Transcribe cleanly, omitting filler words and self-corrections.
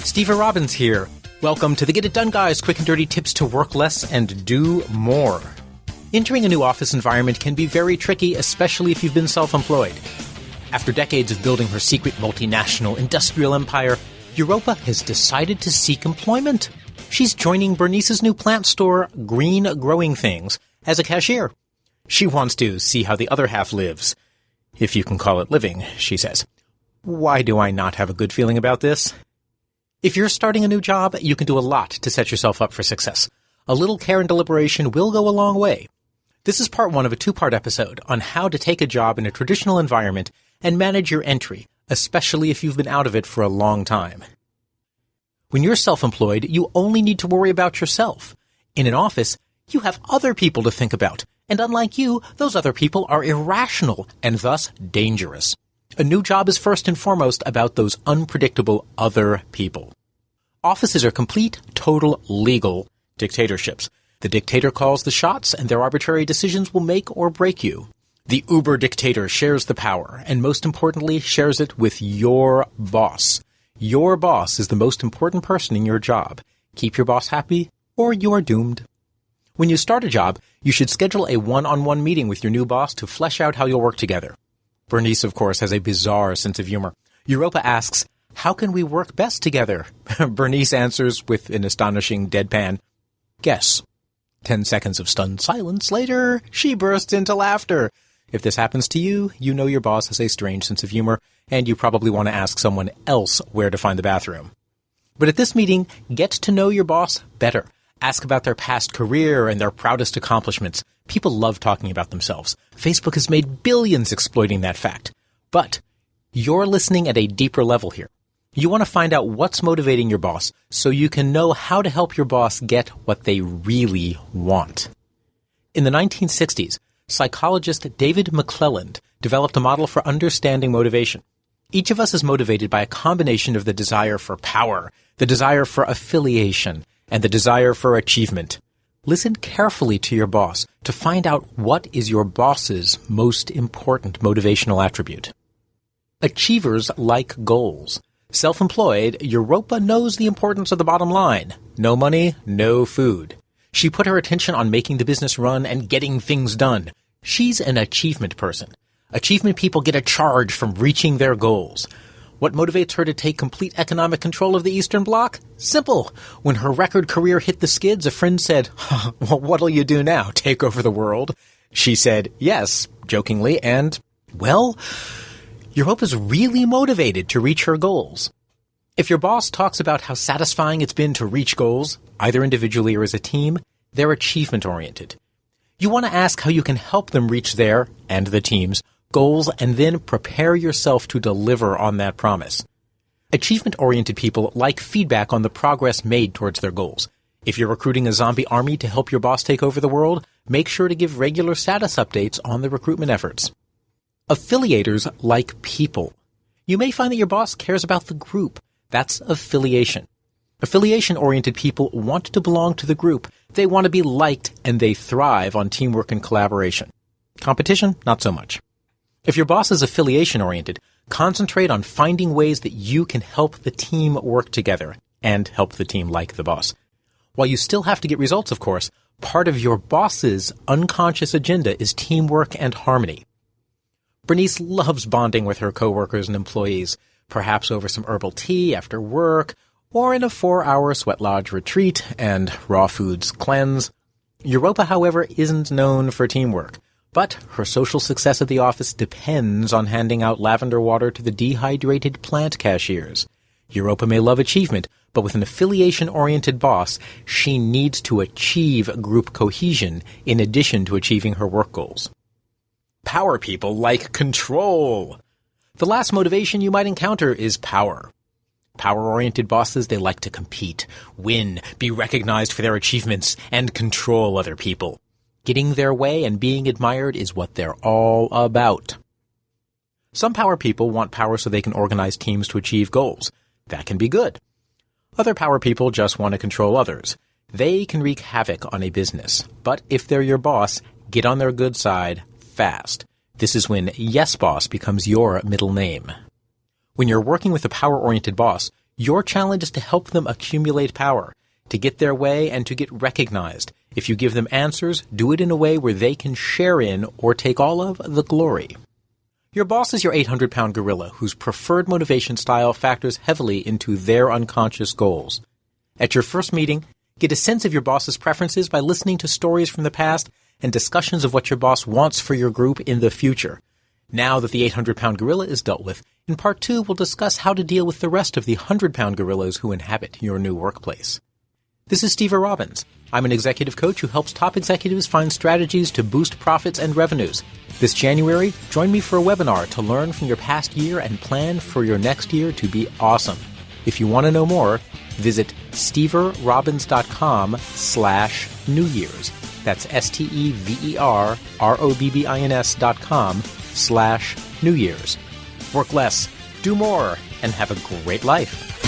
Steve Robbins here. Welcome to the Get It Done Guys, quick and dirty tips to work less and do more. Entering a new office environment can be very tricky, especially if you've been self-employed. After decades of building her secret multinational industrial empire, Europa has decided to seek employment. She's joining Bernice's new plant store, Green Growing Things, as a cashier. She wants to see how the other half lives. If you can call it living, she says. Why do I not have a good feeling about this? If you're starting a new job, you can do a lot to set yourself up for success. A little care and deliberation will go a long way. This is part one of a two-part episode on how to take a job in a traditional environment and manage your entry, especially if you've been out of it for a long time. When you're self-employed, you only need to worry about yourself. In an office, you have other people to think about, and unlike you, those other people are irrational and thus dangerous. A new job is first and foremost about those unpredictable other people. Offices are complete, total, legal dictatorships. The dictator calls the shots, and their arbitrary decisions will make or break you. The uber dictator shares the power, and most importantly, shares it with your boss. Your boss is the most important person in your job. Keep your boss happy, or you are doomed. When you start a job, you should schedule a one-on-one meeting with your new boss to flesh out how you'll work together. Bernice, of course, has a bizarre sense of humor. Europa asks, how can we work best together? Bernice answers with an astonishing deadpan, guess. 10 seconds of stunned silence later, she bursts into laughter. If this happens to you, you know your boss has a strange sense of humor, and you probably want to ask someone else where to find the bathroom. But at this meeting, get to know your boss better. Ask about their past career and their proudest accomplishments. People love talking about themselves. Facebook has made billions exploiting that fact. But you're listening at a deeper level here. You want to find out what's motivating your boss so you can know how to help your boss get what they really want. In the 1960s, psychologist David McClelland developed a model for understanding motivation. Each of us is motivated by a combination of the desire for power, the desire for affiliation, and the desire for achievement. Listen carefully to your boss to find out what is your boss's most important motivational attribute. Achievers like goals. Self-employed, Europa knows the importance of the bottom line. No money, no food. She put her attention on making the business run and getting things done. She's an achievement person. Achievement people get a charge from reaching their goals. What motivates her to take complete economic control of the Eastern Bloc? Simple. When her record career hit the skids, a friend said, well, what'll you do now, take over the world? She said, yes, jokingly, and, well, Europa's really motivated to reach her goals. If your boss talks about how satisfying it's been to reach goals, either individually or as a team, they're achievement-oriented. You want to ask how you can help them reach their, and the team's, goals, and then prepare yourself to deliver on that promise. Achievement-oriented people like feedback on the progress made towards their goals. If you're recruiting a zombie army to help your boss take over the world, make sure to give regular status updates on the recruitment efforts. Affiliators like people. You may find that your boss cares about the group. That's affiliation. Affiliation-oriented people want to belong to the group. They want to be liked, and they thrive on teamwork and collaboration. Competition, not so much. If your boss is affiliation-oriented, concentrate on finding ways that you can help the team work together and help the team like the boss. While you still have to get results, of course, part of your boss's unconscious agenda is teamwork and harmony. Bernice loves bonding with her coworkers and employees, perhaps over some herbal tea after work, or in a 4-hour sweat lodge retreat and raw foods cleanse. Europa, however, isn't known for teamwork. But her social success at the office depends on handing out lavender water to the dehydrated plant cashiers. Europa may love achievement, but with an affiliation-oriented boss, she needs to achieve group cohesion in addition to achieving her work goals. Power people like control. The last motivation you might encounter is power. Power-oriented bosses, they like to compete, win, be recognized for their achievements, and control other people. Getting their way and being admired is what they're all about. Some power people want power so they can organize teams to achieve goals. That can be good. Other power people just want to control others. They can wreak havoc on a business. But if they're your boss, get on their good side fast. This is when Yes Boss becomes your middle name. When you're working with a power-oriented boss, Your challenge is to help them accumulate power, to get their way and to get recognized. If you give them answers, do it in a way where they can share in or take all of the glory. Your boss is your 800-pound gorilla whose preferred motivation style factors heavily into their unconscious goals. At your first meeting, get a sense of your boss's preferences by listening to stories from the past and discussions of what your boss wants for your group in the future. Now that the 800-pound gorilla is dealt with, in Part 2 we'll discuss how to deal with the rest of the 100-pound gorillas who inhabit your new workplace. This is Steve Robbins. I'm an executive coach who helps top executives find strategies to boost profits and revenues. This January, join me for a webinar to learn from your past year and plan for your next year to be awesome. If you want to know more, visit steverrobbins.com/New Year's. That's STEVERROBBINS.com/New Year's. Work less, do more, and have a great life.